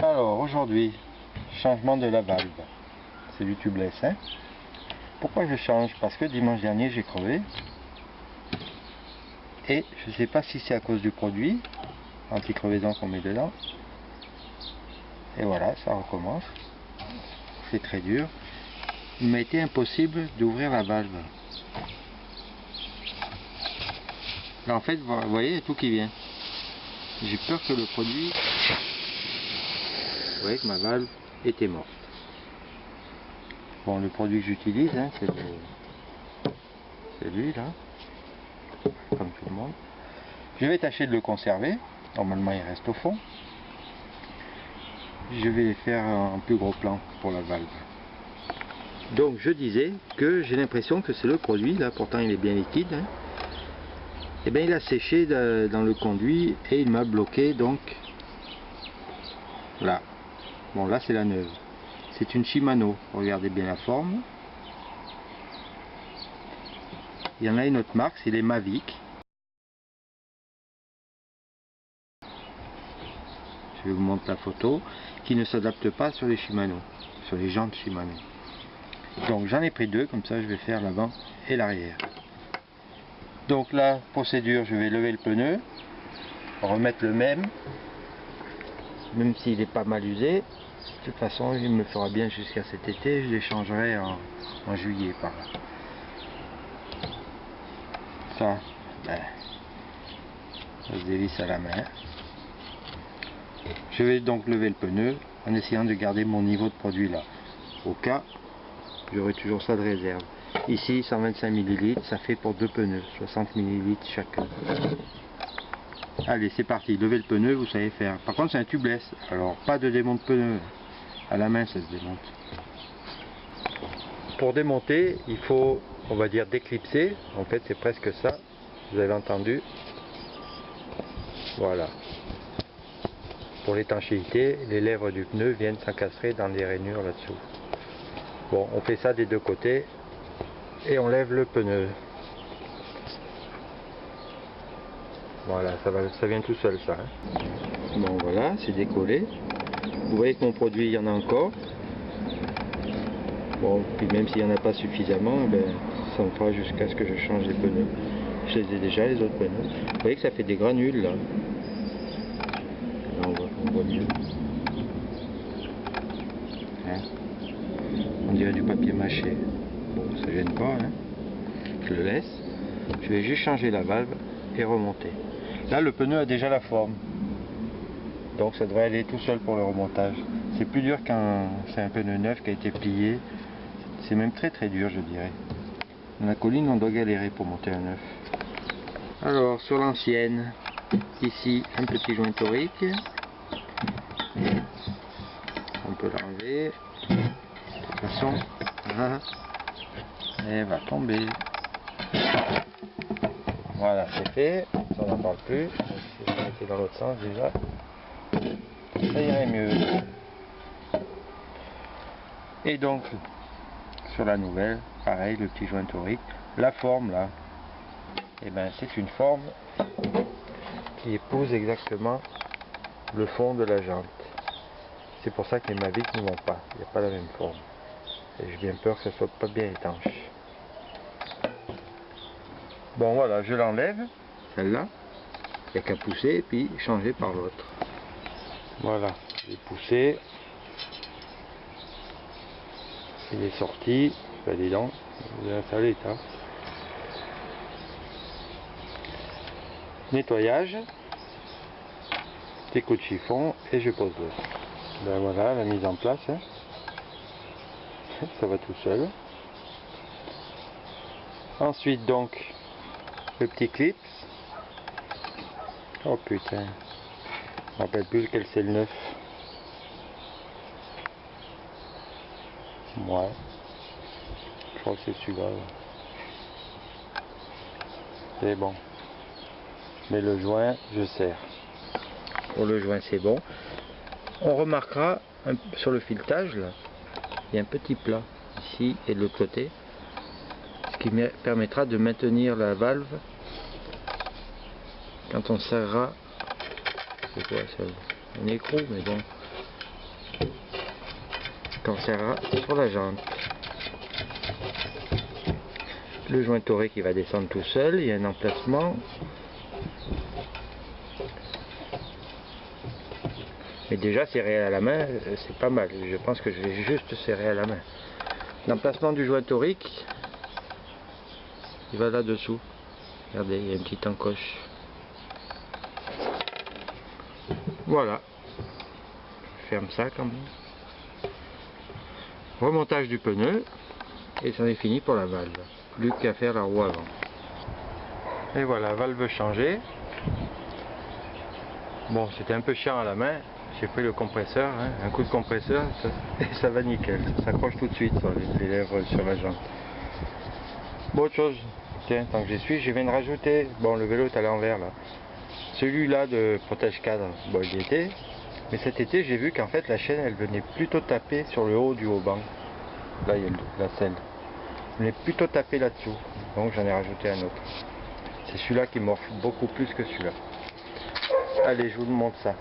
Alors aujourd'hui, changement de la valve. C'est du tubeless. Hein. Pourquoi je change? Parce que dimanche dernier j'ai crevé. Et je ne sais pas si c'est à cause du produit anti-crevaison qu'on met dedans. Et voilà, ça recommence. C'est très dur. Il m'a été impossible d'ouvrir la valve. Là, en fait, vous voyez, il y a tout qui vient. J'ai peur que le produit... Vous voyez que ma valve était morte. Bon, le produit que j'utilise, hein, c'est lui là, comme tout le monde. Je vais tâcher de le conserver. Normalement, il reste au fond. Je vais faire un plus gros plan pour la valve. Donc, je disais que j'ai l'impression que c'est le produit là. Pourtant, il est bien liquide. Hein. Et bien, il a séché dans le conduit et il m'a bloqué donc là. Bon, là, c'est la neuve. C'est une Shimano. Regardez bien la forme. Il y en a une autre marque, c'est les Mavic. Je vais vous montrer la photo, qui ne s'adapte pas sur les Shimano, sur les jantes Shimano. Donc j'en ai pris deux, comme ça je vais faire l'avant et l'arrière. Donc la procédure, je vais lever le pneu, remettre le même s'il n'est pas mal usé. De toute façon, il me fera bien jusqu'à cet été, je les changerai en juillet par là. Ça, ça se dévisse à la main. Je vais donc lever le pneu en essayant de garder mon niveau de produit là. Au cas, j'aurai toujours ça de réserve. Ici, 125 ml, ça fait pour deux pneus, 60 ml chacun. Allez, c'est parti, levez le pneu, vous savez faire. Par contre, c'est un tubeless, alors pas de démonte pneu. À la main, ça se démonte. Pour démonter, il faut, on va dire, déclipser. En fait, c'est presque ça. Vous avez entendu. Voilà. Pour l'étanchéité, les lèvres du pneu viennent s'encastrer dans des rainures là-dessous. Bon, on fait ça des deux côtés et on lève le pneu. Voilà, ça vient tout seul ça. Hein. Bon voilà, c'est décollé. Vous voyez que mon produit, il y en a encore. Bon, puis même s'il n'y en a pas suffisamment, ça me fera jusqu'à ce que je change les pneus. Je les ai déjà, les autres pneus. Vous voyez que ça fait des granules là. Là on voit mieux. Hein, on dirait du papier mâché. Bon, ça gêne pas. Hein. Je le laisse. Je vais juste changer la valve et remonter. Là, le pneu a déjà la forme. Donc ça devrait aller tout seul pour le remontage. C'est plus dur qu'un pneu neuf qui a été plié. C'est même très dur, je dirais. Dans la colline, on doit galérer pour monter un neuf. Alors, sur l'ancienne, ici, un petit joint torique. On peut l'enlever. De toute façon, là, elle va tomber. Voilà, c'est fait. Ça, on n'en parle plus. Si je mettais dans l'autre sens déjà, ça irait mieux. Et donc, sur la nouvelle, pareil, le petit joint torique. La forme là, et c'est une forme qui épouse exactement le fond de la jante. C'est pour ça que les Mavic ne vont pas. Il n'y a pas la même forme. Et j'ai bien peur que ça soit pas bien étanche. Bon voilà, je l'enlève, celle-là. Il n'y a qu'à pousser et puis changer par l'autre. Voilà, j'ai poussé. Il est sorti. Ben dis donc, il est installé ça. Nettoyage. Petit coup de chiffon et je pose l'os. Ben voilà la mise en place. Hein. Ça va tout seul. Ensuite donc le petit clip. Oh putain. Je ne me rappelle plus lequel c'est le neuf. Ouais. Je crois que c'est celui-là. C'est bon. Mais le joint, je serre. Pour le joint, c'est bon. On remarquera sur le filetage, là, il y a un petit plat ici et de l'autre côté. Ce qui permettra de maintenir la valve quand on serrera. C'est quoi ça? Un écrou, mais bon. quand ça ira sur la jante. Le joint toré qui va descendre tout seul, il y a un emplacement. Mais déjà serré à la main, c'est pas mal. Je pense que je vais juste serrer à la main. L'emplacement du joint torique, il va là-dessous. Regardez, il y a une petite encoche. Voilà. Je ferme ça quand même. Remontage du pneu. Et c'en est fini pour la valve. Plus qu'à faire la roue avant. Et voilà, valve changée. Bon, c'était un peu chiant à la main. J'ai pris le compresseur, hein, un coup de compresseur, et ça va nickel. Ça s'accroche tout de suite sur les lèvres sur la jambe. Bon, autre chose, tiens, tant que j'y suis, je viens de rajouter, bon, le vélo est à l'envers là. Celui-là de protège-cadre, bon, il y était. Mais cet été, j'ai vu qu'en fait, la chaîne, elle venait plutôt taper sur le haut du haut-banc. Là, il y a la selle. Elle venait plutôt taper là-dessous. Donc, j'en ai rajouté un autre. C'est celui-là qui morfle beaucoup plus que celui-là. Allez, je vous montre ça.